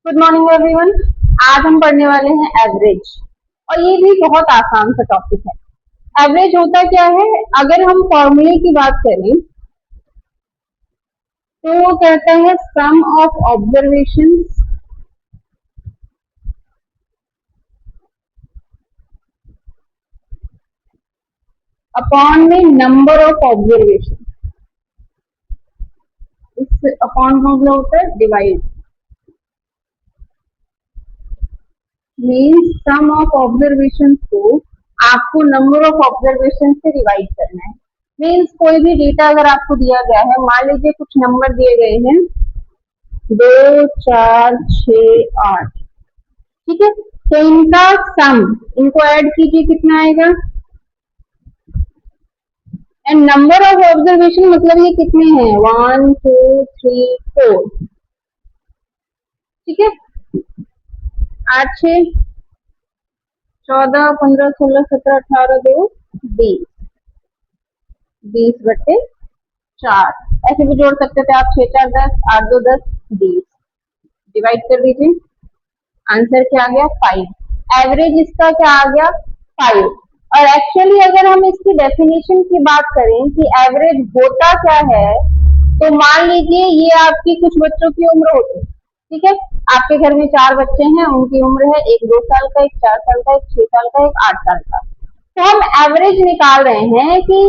Good morning everyone. आज हम पढ़ने वाले हैं एवरेज, और ये भी बहुत आसान सा टॉपिक है। एवरेज होता क्या है? अगर हम फॉर्मूले की बात करें तो वो कहता है सम ऑफ ऑब्जर्वेशन अपॉन में नंबर ऑफ ऑब्जर्वेशन। इस अपॉन का मतलब होता है divide, means sum of observation को आपको नंबर ऑफ ऑब्जर्वेशन से डिवाइड करना है। मीन्स कोई भी डेटा अगर आपको दिया गया है, मान लीजिए कुछ नंबर दिए गए हैं 2, 4, 6, 8, ठीक है, तो इनका सम, इनको ऐड कीजिए, कितना आएगा? एंड नंबर ऑफ ऑब्जर्वेशन मतलब ये कितने हैं? 1, 2, 3, 4, ठीक है। 8, 6, 14, 15, 16, 17, 18, 2, 20, 20/4 ऐसे भी जोड़ सकते थे आप। 6, 4, 10, 8, 2, 10, 20, डिवाइड कर दीजिए, आंसर क्या आ गया? 5। एवरेज इसका क्या आ गया? 5। और एक्चुअली अगर हम इसकी डेफिनेशन की बात करें कि एवरेज होता क्या है, तो मान लीजिए ये आपकी कुछ बच्चों की उम्र होती है, ठीक है। आपके घर में 4 बच्चे हैं, उनकी उम्र है, एक 2 साल का, एक 4 साल का, एक 6 साल का, एक 8 साल का। तो हम एवरेज निकाल रहे हैं कि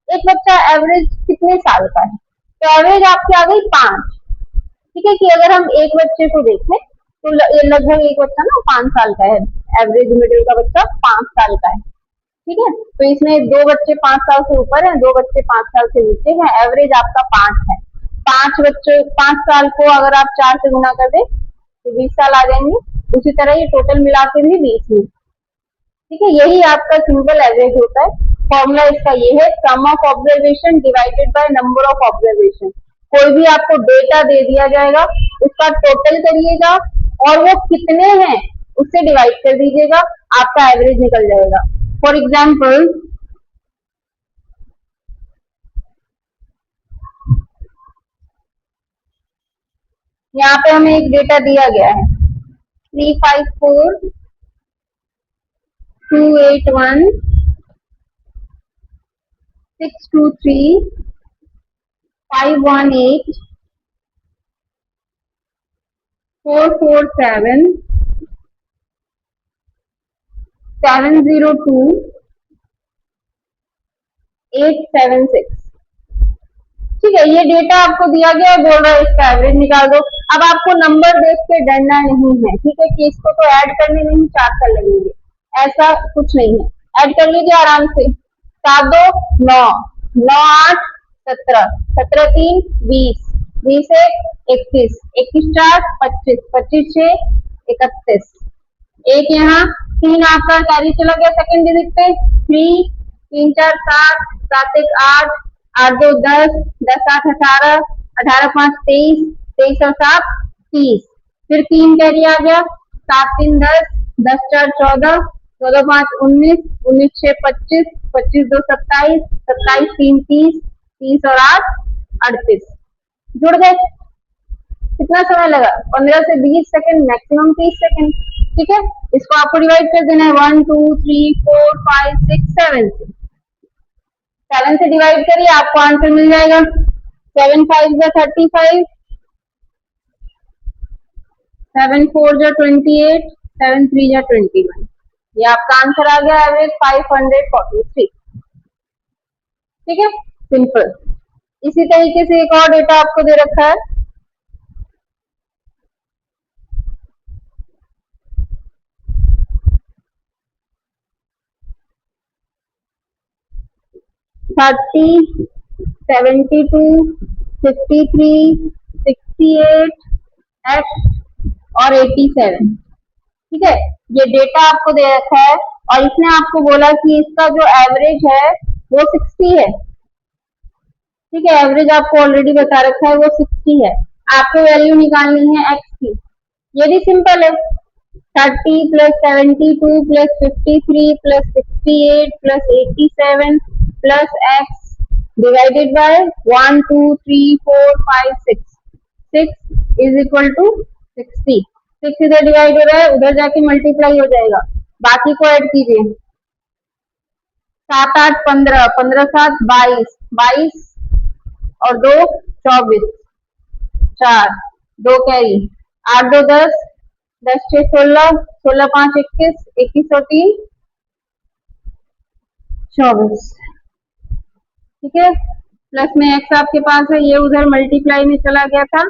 एक बच्चा एवरेज कितने साल का है। तो एवरेज आपकी आ गई 5, ठीक है। कि अगर हम एक बच्चे को देखें तो लगभग एक बच्चा ना 5 साल का है, एवरेज मिडिल का बच्चा 5 साल का है, ठीक है। तो इसमें 2 बच्चे 5 साल से ऊपर हैं, 2 बच्चे 5 साल से नीचे हैं, एवरेज आपका 5 है। 5 बच्चे 5 साल को अगर आप 4 से गुना कर दे तो 20 साल आ जाएंगे। उसी तरह ये टोटल मिला के भी 20 ही, ठीक है। यही आपका सिंपल एवरेज होता है। फॉर्मूला इसका ये है, sum of observation divided by number of observation. कोई भी आपको डेटा दे दिया जाएगा, उसका टोटल करिएगा और वो कितने हैं उससे डिवाइड कर दीजिएगा, आपका एवरेज निकल जाएगा। फॉर एग्जाम्पल, यहाँ पे हमें एक डेटा दिया गया है 354 281 623 518 447 702 876, ठीक है। ये डेटा आपको दिया गया, बोल रहा है इसका एवरेज निकाल दो। अब आपको नंबर देख के डरना नहीं है, ठीक है, कि इसको तो ऐड करने में ही 4 साल लगेंगे, ऐसा कुछ नहीं है। ऐड कर लीजिए आराम से। 7 2 9, 9 8 17, 17 3 20, 20 1 21, 21 4 25, 25 6 31, एक यहाँ 3 आपका कैरी चला गया सेकंड डिजिट पे, 3 3 4 7, 7 1 8, 8 2 10, 10 8 18, 18 5 23, 23 और 7 30, फिर 3 कैरी आ गया, 7 3 10, 10 4 14, 14 5 19, 19 6 25, 25 2 27, 27 3 30, 30 और 8 38, जुड़ गए। कितना समय लगा? 15 से 20 सेकंड, मैक्सिमम 30 सेकंड, ठीक है। इसको आपको डिवाइड कर देना है 1 2 3 4 5 6 7 से। 7 से डिवाइड करिए, आपको आंसर मिल जाएगा 7 5 जा 35, 7 4 जा 28, 7 3 जा 21। ये आपका आंसर आ गया एवरेज 543, ठीक है, सिंपल। इसी तरीके से एक और डेटा आपको दे रखा है, थर्टी 72 53 68 और 87, ठीक है। ये डेटा आपको दे रखा है और इसने आपको बोला कि इसका जो एवरेज है वो 60 है, ठीक है। एवरेज आपको ऑलरेडी बता रखा है वो 60 है। आपको वैल्यू निकालनी है एक्स की। ये भी सिंपल है, 30 plus 72 plus 53 plus 68 plus 87 plus X divided by 1 2 3 4 5 6 6 is equal to 60। 6 इधर डिवाइड हो रहा है, उधर जाके मल्टीप्लाई हो जाएगा, बाकी को ऐड कीजिए, 7 8 15, 15 7 22, 22 और 2 24, 4 2 कैरी, 8 2 10, 10 6 16, 16 5 21, 21 और 3 24, ठीक है। प्लस में एक्स आपके पास है, ये उधर मल्टीप्लाई में चला गया था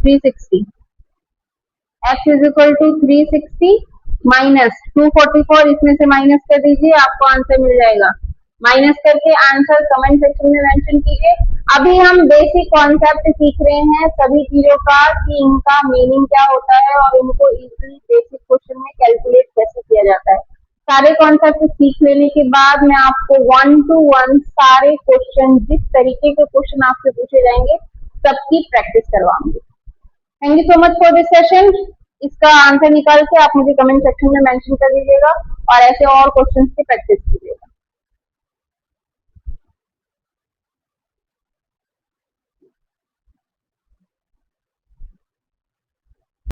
360, X is equal to 360 minus 244, इसमें से माइनस कर दीजिए, आपको आंसर मिल जाएगा। माइनस करके आंसर कमेंट सेक्शन में मेंशन कीजिए। अभी हम बेसिक कॉन्सेप्ट सीख रहे हैं सभी चीजों का कि इनका मीनिंग क्या होता है और इनको इजीली बेसिक क्वेश्चन में कैलकुलेट कैसे किया जाता है। सारे कॉन्सेप्ट सीख लेने के बाद मैं आपको 1 to 1 सारे क्वेश्चन, जिस तरीके के क्वेश्चन आपसे पूछे जाएंगे सबकी प्रैक्टिस करवाऊंगी। Thank you so much for this session. इसका आंसर निकाल के आप मुझे कमेंट सेक्शन में मेंशन कर दीजिएगा और ऐसे और क्वेश्चंस की प्रैक्टिस कीजिएगा।